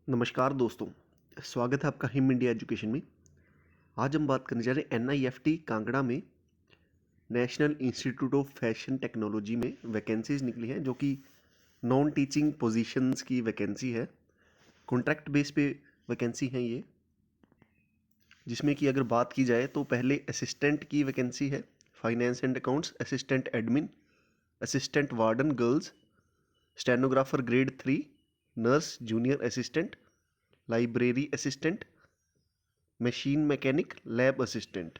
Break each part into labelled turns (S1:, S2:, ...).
S1: नमस्कार दोस्तों, स्वागत है आपका हिम इंडिया एजुकेशन में। आज हम बात करने जा रहे हैं NIFT कांगड़ा में national institute of fashion technology में वैकेंसीज निकली हैं, जो कि नॉन टीचिंग पोजीशंस की वैकेंसी है। कॉन्ट्रैक्ट बेस पे वैकेंसी है ये, जिसमें कि अगर बात की जाए तो पहले असिस्टेंट की वैकेंसी है, finance and accounts, assistant admin, assistant warden girls, stenographer grade 3, nurse junior assistant, library assistant, machine mechanic, lab assistant.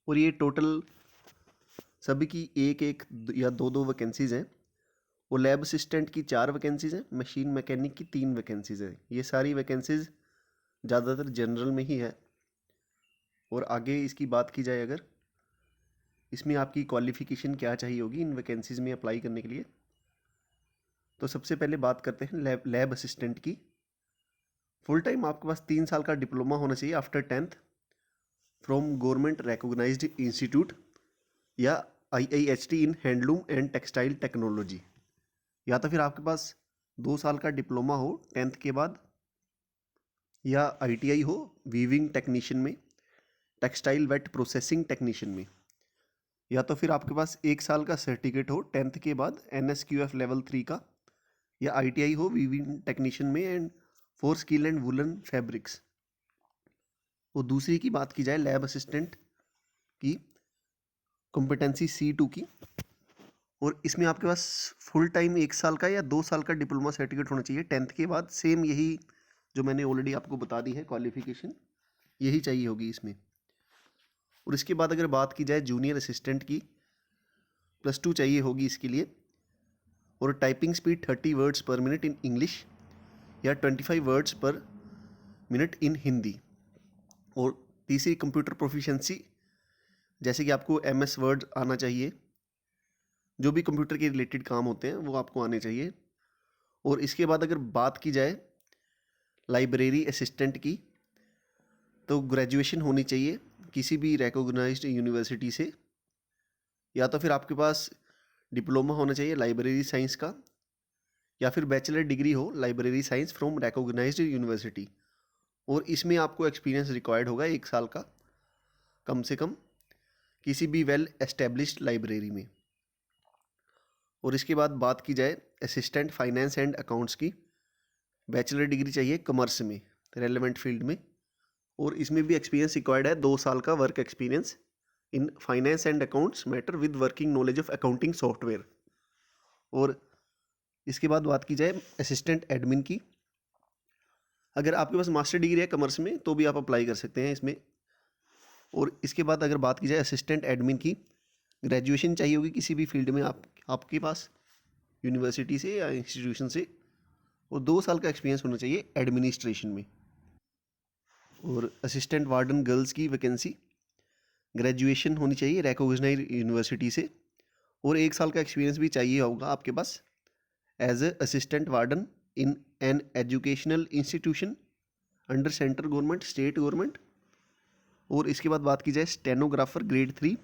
S1: और ये टोटल सभी की एक एक या दो दो वैकेंसीज़ हैं। और लैब असिस्टेंट की 4 वैकेंसीज़ हैं, मशीन मैकेनिक की 3 वैकेंसीज़ हैं। ये सारी वैकेंसीज़ ज़्यादातर जनरल में ही है। और आगे इसकी बात की जाए, अगर इसमें आपकी क्वालिफ़िकेशन क्या चाहिए होगी इन वैकेंसीज़ में अप्लाई करने के लिए, तो सबसे पहले बात करते हैं लैब असिस्टेंट की। फुल टाइम आपके पास 3 साल का डिप्लोमा होना चाहिए after 10th from government recognised institute या IIHT in handloom and textile technology, या तो फिर आपके पास 2 साल का डिप्लोमा हो 10th के बाद, या ITI हो वीविंग टेक्नीशियन में, टेक्सटाइल वेट प्रोसेसिंग टेक्नीशियन में, या तो फिर आपके पास 1 साल का सर्टिफिकेट हो 10th के बाद NSQF लेवल 3 का, या ITI हो वीविंग टेक्नीशियन में and for skill and woollen fabrics. और दूसरी की बात की जाए लैब असिस्टेंट की कॉम्पिटेंसी C2 की, और इसमें आपके पास फुल टाइम 1 साल का या 2 साल का डिप्लोमा सर्टिफिकेट होना चाहिए 10th के बाद। सेम यही जो मैंने ऑलरेडी आपको बता दी है क्वालिफिकेशन, यही चाहिए होगी इसमें। और इसके बाद अगर बात की जाए जूनियर असिस्टेंट की, +2 चाहिए होगी इसके लिए, और टाइपिंग स्पीड 30 वर्ड्स पर मिनट इन इंग्लिश या 25 वर्ड्स पर मिनट इन हिंदी। और तीसरी कंप्यूटर प्रोफिशिएंसी, जैसे कि आपको MS वर्ड आना चाहिए, जो भी कंप्यूटर के रिलेटेड काम होते हैं वो आपको आने चाहिए। और इसके बाद अगर बात की जाए लाइब्रेरी असिस्टेंट की, तो ग्रेजुएशन होनी चाहिए किसी भी रिकॉग्नाइज्ड यूनिवर्सिटी से, या तो फिर आपके पास डिप्लोमा होना चाहिए लाइब्रेरी साइंस का, या फिर बैचलर डिग्री हो library science from recognised university. और इसमें आपको एक्सपीरियंस रिक्वायर्ड होगा 1 साल का कम से कम किसी भी वेल एस्टेब्लिश्ड लाइब्रेरी में। और इसके बाद बात की जाए असिस्टेंट फाइनेंस एंड अकाउंट्स की, बैचलर डिग्री चाहिए कॉमर्स में रेलेवेंट फील्ड में, और इसमें भी एक्सपीरियंस रिक्वायर्ड है 2 साल का work experience in finance and accounts matter with working knowledge of accounting software. और इसके बाद बात की जाए असिस्टेंट एडमिन की, अगर आपके पास मास्टर डिग्री है कॉमर्स में तो भी आप अप्लाई कर सकते हैं इसमें। और इसके बाद अगर बात की जाए असिस्टेंट एडमिन की, ग्रेजुएशन चाहिए होगी किसी भी फील्ड में आपके पास यूनिवर्सिटी से या इंस्टीट्यूशन से, और 2 साल का एक्सपीरियंस होना चाहिए एडमिनिस्ट्रेशन में। और असिस्टेंट वार्डन गर्ल्स की वैकेंसी, ग्रेजुएशन होनी चाहिए रिकॉग्नाइज्ड यूनिवर्सिटी से, और 1 साल का एक्सपीरियंस भी चाहिए होगा आपके पास as a assistant warden in an educational institution under central government, state government. और इसके बाद बात की जाए स्टेनोग्राफर ग्रेड 3,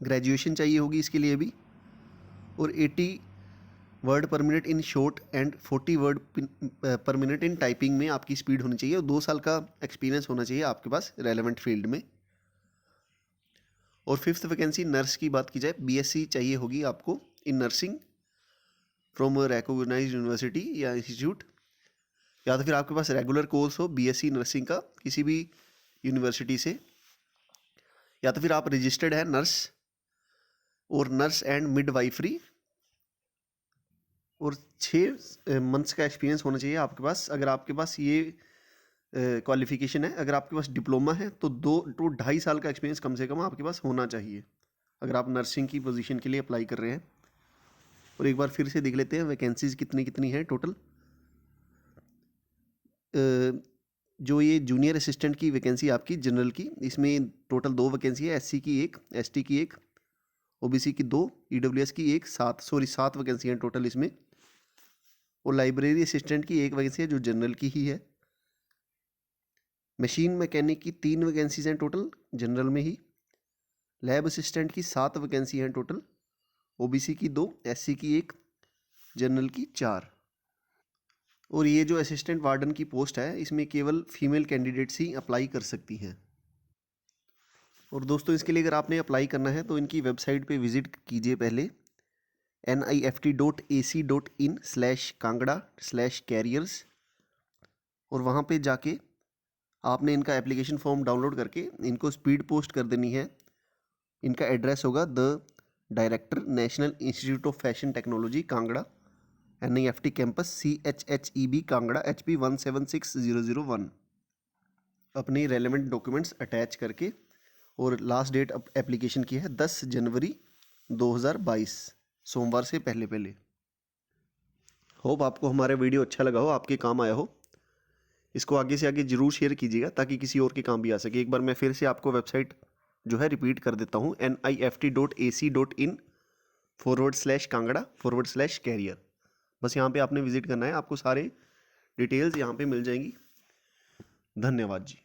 S1: ग्रेजुएशन चाहिए होगी इसके लिए भी, और 80 वर्ड पर minute in short and 40 word पर मिनट इन टाइपिंग में आपकी स्पीड होनी चाहिए, और 2 साल का एक्सपीरियंस होना चाहिए आपके पास रेलेवेंट फील्ड में। और 5th वैकेंसी नर्स की बात की जाए, BSc चाहिए होगी आपको in nursing from recognised university या इंस्टीट्यूट, या तो फिर आपके पास रेगुलर कोर्स हो BSc नर्सिंग का किसी भी यूनिवर्सिटी से, या तो फिर आप रजिस्टर्ड है नर्स और नर्स एंड मिडवाइफरी, और 6 मंथ्स का एक्सपीरियंस होना चाहिए आपके पास। अगर आपके पास ये क्वालिफिकेशन है, अगर आपके पास डिप्लोमा है तो 2 साल का एक्सपीरियंस कम से कम आपके पास होना चाहिए अगर आप नर्सिंग की पोजीशन के लिए अप्लाई कर रहे हैं। और एक बार फिर से देख लेते हैं वैकेंसीज कितनी कितनी है टोटल। जो ये जूनियर असिस्टेंट की वैकेंसी आपकी जनरल की, इसमें टोटल 2 वैकेंसी है, SC की 1, ST की 1, OBC की 2, EWS की 1, 7 वैकेंसी हैं टोटल इसमें। और लाइब्रेरी असिस्टेंट की 1 वैकेंसी है जो जनरल की ही है। मशीन मैकेनिक की 3 वैकेंसीज हैं टोटल जनरल में ही। लैब असिस्टेंट की 7 वैकेंसी हैं टोटल, OBC की 2, SC की 1, जनरल की 4। और ये जो असिस्टेंट वार्डन की पोस्ट है इसमें केवल फीमेल कैंडिडेट्स ही अप्लाई कर सकती हैं। और दोस्तों इसके लिए अगर आपने अप्लाई करना है तो इनकी वेबसाइट पे विज़िट कीजिए पहले nift.ac.in/kangra/careers, और वहाँ पे जाके आपने इनका एप्लीकेशन फॉर्म डाउनलोड करके इनको स्पीड पोस्ट कर देनी है। इनका एड्रेस होगा the director, national institute of fashion technology Kangra, NIFT campus, CHHEB Kangra, HP 176001। अपनी रेलेवेंट डॉक्यूमेंट्स अटैच करके, और लास्ट डेट एप्लीकेशन की है 10 जनवरी 2022, सोमवार से पहले। होप आपको हमारा वीडियो अच्छा लगा हो, आपके काम आया हो। इसको आगे से आगे जरूर शेयर कीजिएगा ताकि किसी और के काम भी आ सके। एक बार मैं फिर से आपको वेबसाइट जो है रिपीट कर देता हूँ, nift.ac.in/kangra/career। बस यहाँ पे आपने विजिट करना है, आपको सारे डिटेल्स यहाँ पे मिल जाएंगी। धन्यवाद जी।